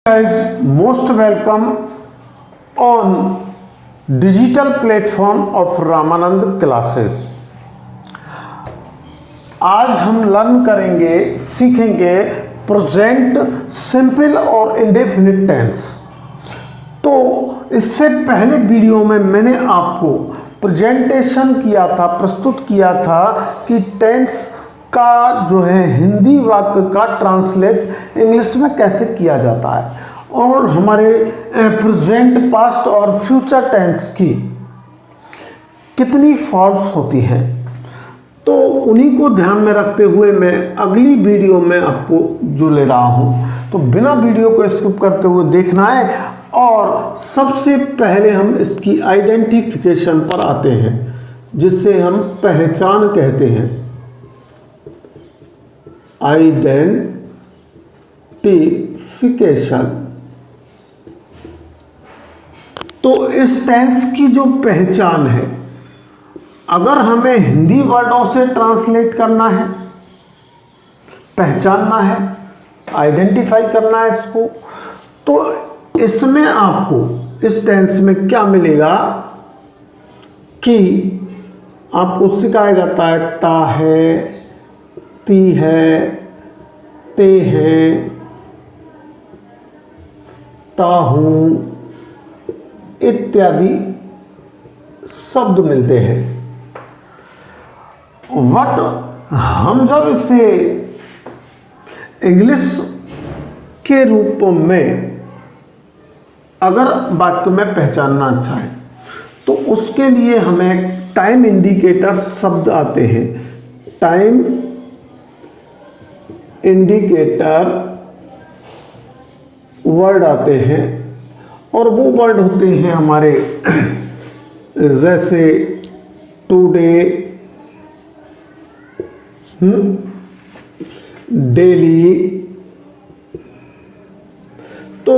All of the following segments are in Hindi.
Guys, most welcome on digital platform of Ramanand classes. आज हम लर्न करेंगे, सीखेंगे प्रेजेंट सिंपल और इंडेफिनिट टेंस। तो इससे पहले वीडियो में मैंने आपको प्रेजेंटेशन किया था, प्रस्तुत किया था कि टेंस का जो है हिंदी वाक्य का ट्रांसलेट इंग्लिश में कैसे किया जाता है और हमारे प्रेजेंट, पास्ट और फ्यूचर टेंस की कितनी फॉर्म्स होती हैं। तो उन्हीं को ध्यान में रखते हुए मैं अगली वीडियो में आपको जो ले रहा हूं, तो बिना वीडियो को स्किप करते हुए देखना है। और सबसे पहले हम इसकी आइडेंटिफिकेशन पर आते हैं, जिससे हम पहचान कहते हैं। आइडेंटिफिकेशन। तो इस टेंस की जो पहचान है, अगर हमें हिंदी वर्डों से ट्रांसलेट करना है, पहचानना है, आइडेंटिफाई करना है इसको, तो इसमें आपको इस टेंस में क्या मिलेगा कि आपको सिखाया जाता है ता है, ती है, ते हैं, ता हूं इत्यादि शब्द मिलते हैं। बट हम जब इसे इंग्लिश के रूप में अगर वाक्य में पहचानना चाहें, तो उसके लिए हमें टाइम इंडिकेटर शब्द आते हैं। टाइम इंडिकेटर वर्ड आते हैं, और वो वर्ड होते हैं हमारे जैसे टुडे, डेली। तो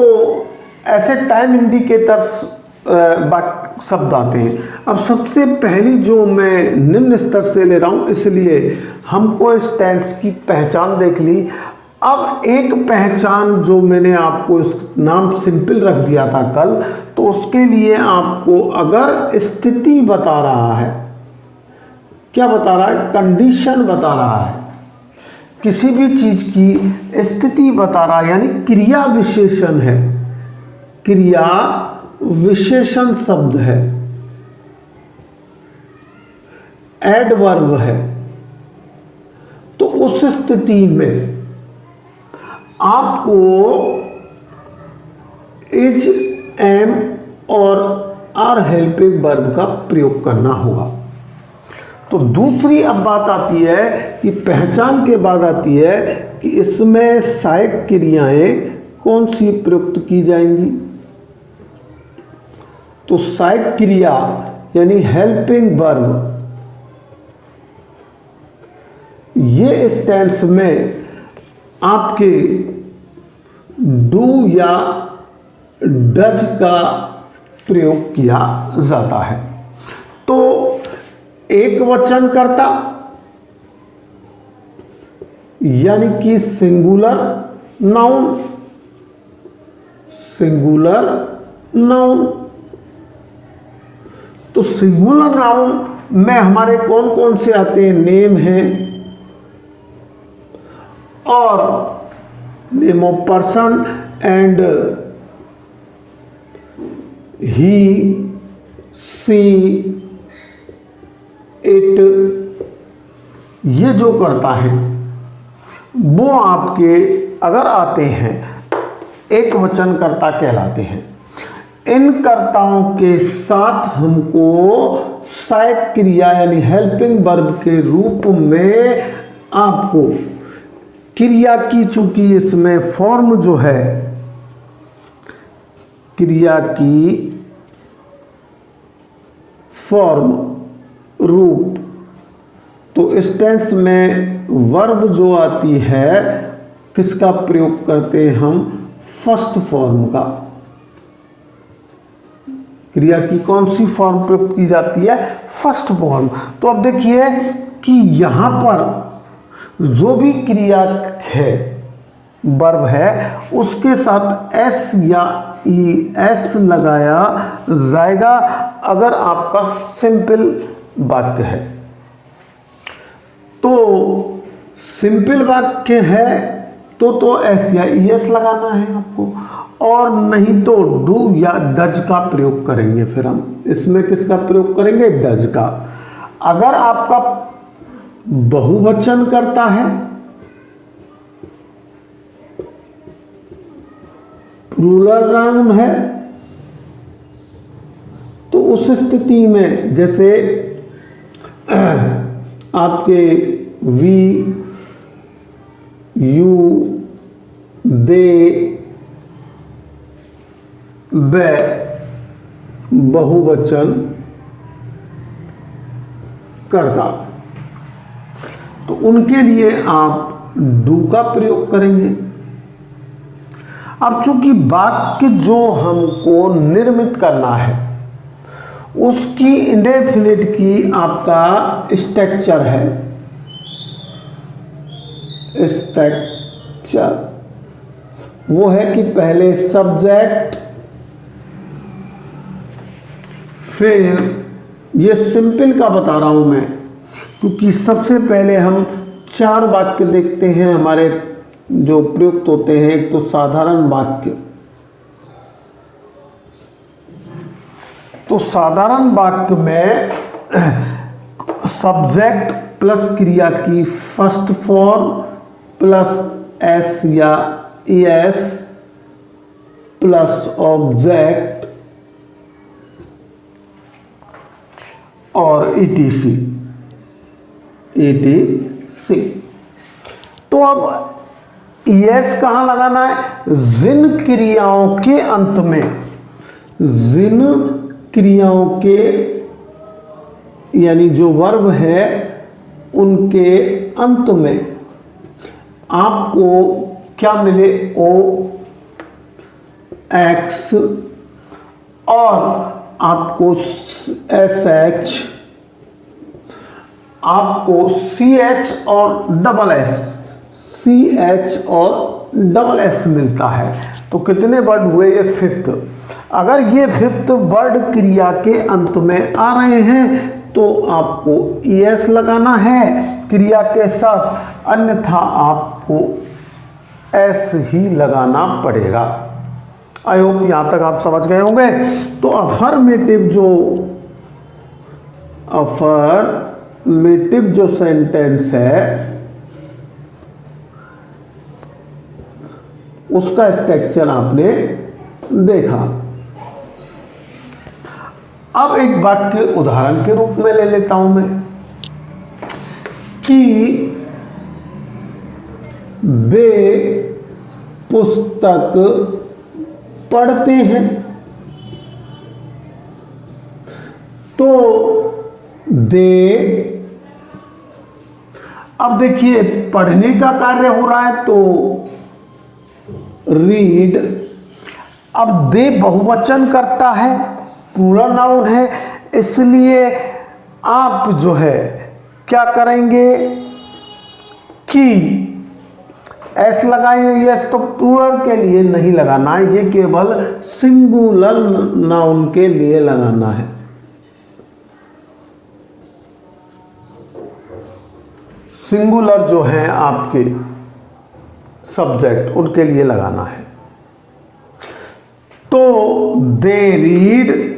ऐसे टाइम इंडिकेटर्स शब्द आते हैं। अब सबसे पहली जो मैं निम्न स्तर से ले रहा हूं, इसलिए हमको इस टेंस की पहचान देख ली। अब एक पहचान जो मैंने आपको इस नाम सिंपल रख दिया था कल, तो उसके लिए आपको अगर स्थिति बता रहा है, क्या बता रहा है, कंडीशन बता रहा है, किसी भी चीज की स्थिति बता रहा है, यानी क्रिया विशेषण है, क्रिया विशेषण शब्द है, एडवर्ब है, तो उस स्थिति में आपको इज, एम और आर हेल्पिंग वर्ब का प्रयोग करना होगा। तो दूसरी अब बात आती है कि पहचान के बाद आती है कि इसमें सहायक क्रियाएं कौन सी प्रयुक्त की जाएंगी। तो सहायक क्रिया यानी हेल्पिंग वर्ब, ये इस टेंस में आपके डू या डज का प्रयोग किया जाता है। तो एक वचन कर्ता यानी कि सिंगुलर नाउन, सिंगुलर नाउन। तो सिंगुलर नाउन में हमारे कौन कौन से आते हैं, नेम है, और name of person and he, she, it, ये जो करता है वो आपके अगर आते हैं एक वचन कर्ता कहलाते हैं। इन कर्ताओं के साथ हमको सहायक क्रिया यानी हेल्पिंग वर्ब के रूप में आपको क्रिया की, चूंकि इसमें फॉर्म जो है क्रिया की फॉर्म, रूप, तो इस टेंस में वर्ब जो आती है किसका प्रयोग करते हैं हम, फर्स्ट फॉर्म का। क्रिया की कौन सी फॉर्म प्रयुक्त की जाती है, फर्स्ट फॉर्म। तो अब देखिए कि यहां पर जो भी क्रिया है वर्ब है उसके साथ एस या ई एस लगाया जाएगा अगर आपका सिंपल वाक्य है। तो सिंपल वाक्य है तो एस या ई एस लगाना है आपको, और नहीं तो डू या डज का प्रयोग करेंगे। फिर हम इसमें किसका प्रयोग करेंगे? डज का। अगर आपका बहुवचन करता है, प्लूरल नाउन है, तो उस स्थिति में जैसे आपके वी, यू, दे, वे बहुवचन करता, तो उनके लिए आप डू का प्रयोग करेंगे। अब चूंकि वाक्य जो हमको निर्मित करना है उसकी इंडेफिनिट की आपका स्ट्रक्चर है, स्ट्रक्चर वो है कि पहले सब्जेक्ट, फिर ये सिंपल का बता रहा हूं मैं क्योंकि सबसे पहले हम 4 वाक्य देखते हैं हमारे जो प्रयुक्त होते हैं। एक तो साधारण वाक्य, तो साधारण वाक्य में सब्जेक्ट प्लस क्रिया की फर्स्ट फॉर्म प्लस एस या एस प्लस ऑब्जेक्ट और ईटीसी। तो अब एस कहां लगाना है? जिन क्रियाओं के अंत में, जिन क्रियाओं के यानी जो वर्ब है उनके अंत में आपको क्या मिले? ओ एक्स और आपको एस एच, आपको सी एच और डबल एस, सी एच और डबल एस मिलता है। तो कितने वर्ड हुए? ये फिफ्थ। अगर ये फिफ्थ वर्ड क्रिया के अंत में आ रहे हैं तो आपको एस लगाना है क्रिया के साथ, अन्यथा आपको एस ही लगाना पड़ेगा। आई होप यहां तक आप समझ गए होंगे। तो अफर्मेटिव जो सेंटेंस है उसका स्ट्रक्चर आपने देखा। अब एक वाक्य उदाहरण के रूप में ले लेता हूं मैं कि वे पुस्तक पढ़ते हैं। तो दे, अब देखिए पढ़ने का कार्य हो रहा है तो रीड। अब दे बहुवचन करता है, प्लूरल नाउन है, इसलिए आप जो है क्या करेंगे कि एस लगाएंगे। यस तो प्लूरल के लिए नहीं लगाना है, ये केवल सिंगुलर नाउन के लिए लगाना है। सिंगुलर जो है आपके सब्जेक्ट उनके लिए लगाना है। तो दे रीड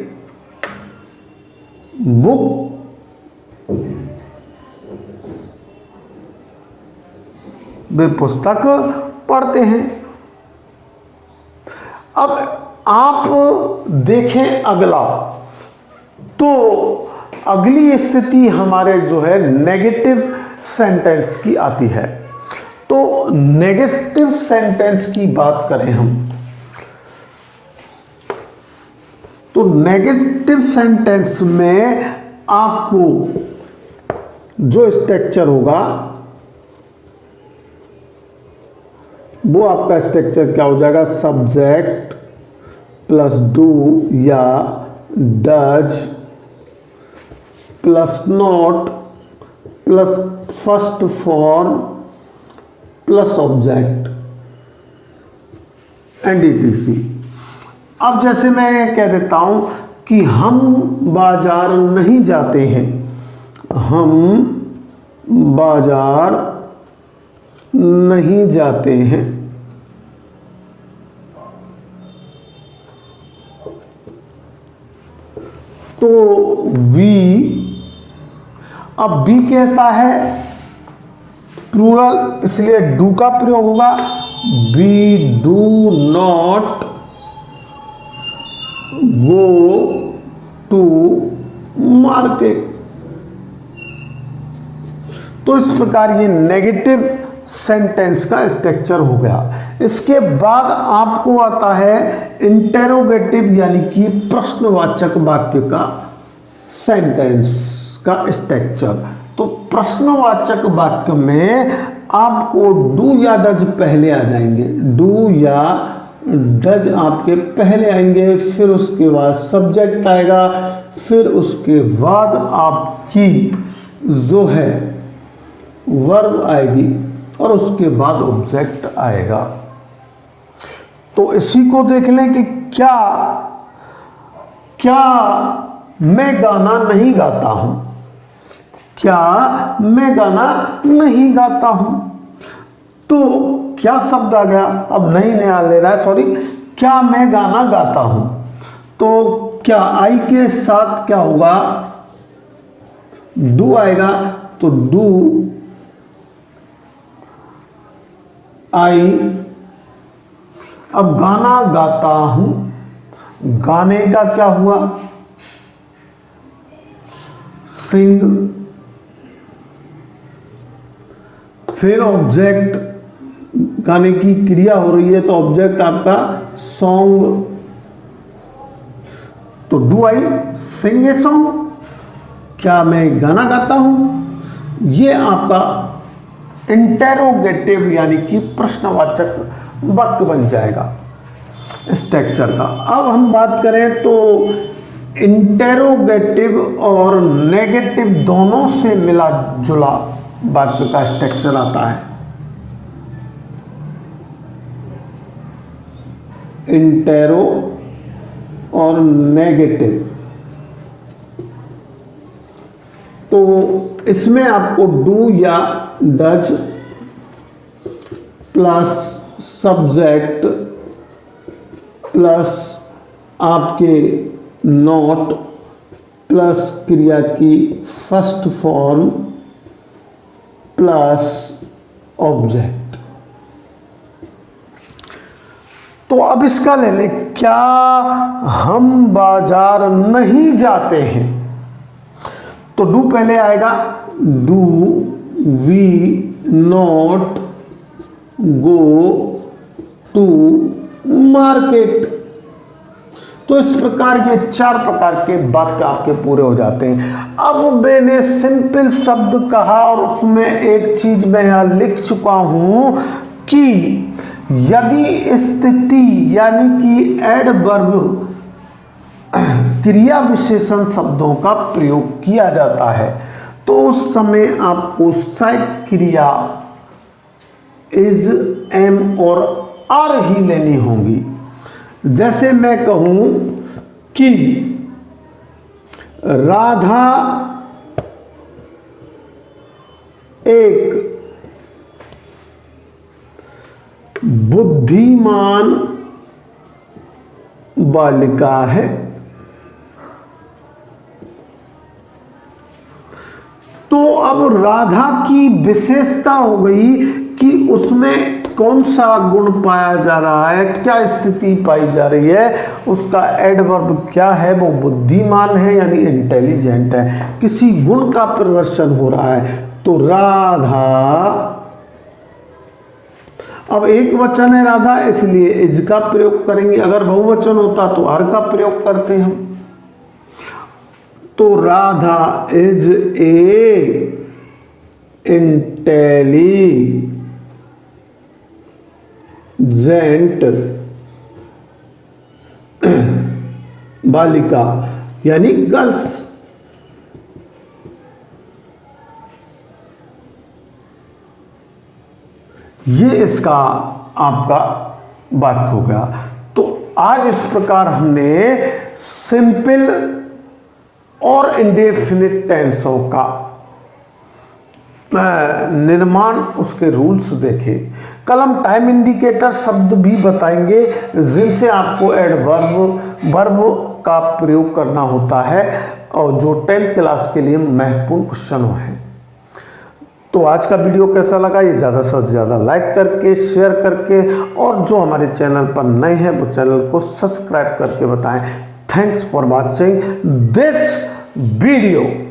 बुक, वे पुस्तक पढ़ते हैं। अब आप देखें अगला, तो अगली स्थिति हमारे जो है नेगेटिव सेंटेंस की आती है। तो नेगेटिव सेंटेंस की बात करें हम, तो नेगेटिव सेंटेंस में आपको जो स्ट्रक्चर होगा वो आपका स्ट्रक्चर क्या हो जाएगा? सब्जेक्ट प्लस डू या does plus not plus first form plus object. NDTC। अब जैसे मैं कह देता हूं कि हम बाजार नहीं जाते हैं, हम बाजार नहीं जाते हैं, तो वी, अब वी कैसा है, प्लूरल, इसलिए डू का प्रयोग होगा। We do not go to market. तो इस प्रकार ये नेगेटिव सेंटेंस का स्ट्रक्चर हो गया। इसके बाद आपको आता है इंटेरोगेटिव यानी कि प्रश्नवाचक वाक्य का सेंटेंस का स्ट्रक्चर। तो प्रश्नवाचक वाक्य में आपको डू या डज पहले आ जाएंगे, डू या डज आपके पहले आएंगे, फिर उसके बाद सब्जेक्ट आएगा, फिर उसके बाद आपकी जो है वर्ब आएगी और उसके बाद ऑब्जेक्ट आएगा। तो इसी को देख लें कि क्या क्या मैं गाना नहीं गाता हूं, क्या मैं गाना नहीं गाता हूं। तो क्या शब्द आ गया, अब नहीं नया ले रहा है, सॉरी, क्या मैं गाना गाता हूं। तो क्या आई के साथ क्या होगा, डू आएगा, तो डू आई। अब गाना गाता हूं, गाने का क्या हुआ, सिंग, फिर ऑब्जेक्ट, गाने की क्रिया हो रही है तो ऑब्जेक्ट आपका सॉन्ग। तो do I Singh a song, क्या मैं गाना गाता हूं। ये आपका इंटेरोगेटिव यानी कि प्रश्नवाचक वाक्य बन जाएगा स्ट्रक्चर का। अब हम बात करें तो इंटेरोगेटिव और नेगेटिव दोनों से मिला जुला वाक्य का स्ट्रक्चर आता है। इंटेरो और नेगेटिव, तो इसमें आपको डू या डज प्लस सब्जेक्ट प्लस आपके नॉट प्लस क्रिया की फर्स्ट फॉर्म प्लस ऑब्जेक्ट। तो अब इसका ले लें, क्या हम बाजार नहीं जाते हैं। तो डू पहले आएगा, do we not go to market. तो इस प्रकार के 4 प्रकार के वाक्य आपके पूरे हो जाते हैं। अब मैंने सिंपल शब्द कहा और उसमें एक चीज मैं यहां लिख चुका हूं कि यदि स्थिति यानी कि एडवर्ब क्रिया विशेषण शब्दों का प्रयोग किया जाता है तो उस समय आपको सहायक क्रिया इज, एम और आर ही लेनी होंगी। जैसे मैं कहूं कि राधा एक बुद्धिमान बालिका है, तो अब राधा की विशेषता हो गई कि उसमें कौन सा गुण पाया जा रहा है, क्या स्थिति पाई जा रही है, उसका एडवर्ब क्या है, वो बुद्धिमान है यानी इंटेलिजेंट है, किसी गुण का प्रदर्शन हो रहा है। तो राधा, अब एक वचन है राधा इसलिए इज का प्रयोग करेंगे, अगर बहुवचन होता तो आर का प्रयोग करते हम। तो राधा इज ए इंटेलिजेंट बालिका यानी गर्ल्स। ये इसका आपका बात हो गया। तो आज इस प्रकार हमने सिंपल और इंडेफिनिट टेंसों का निर्माण, उसके रूल्स देखे। कल हम टाइम इंडिकेटर शब्द भी बताएंगे जिनसे आपको एडवर्ब वर्ब का प्रयोग करना होता है और जो 10th क्लास के लिए महत्वपूर्ण क्वेश्चन है। तो आज का वीडियो कैसा लगा ये ज़्यादा से ज़्यादा लाइक करके, शेयर करके, और जो हमारे चैनल पर नए हैं वो चैनल को सब्सक्राइब करके बताएं। Thanks for watching this video.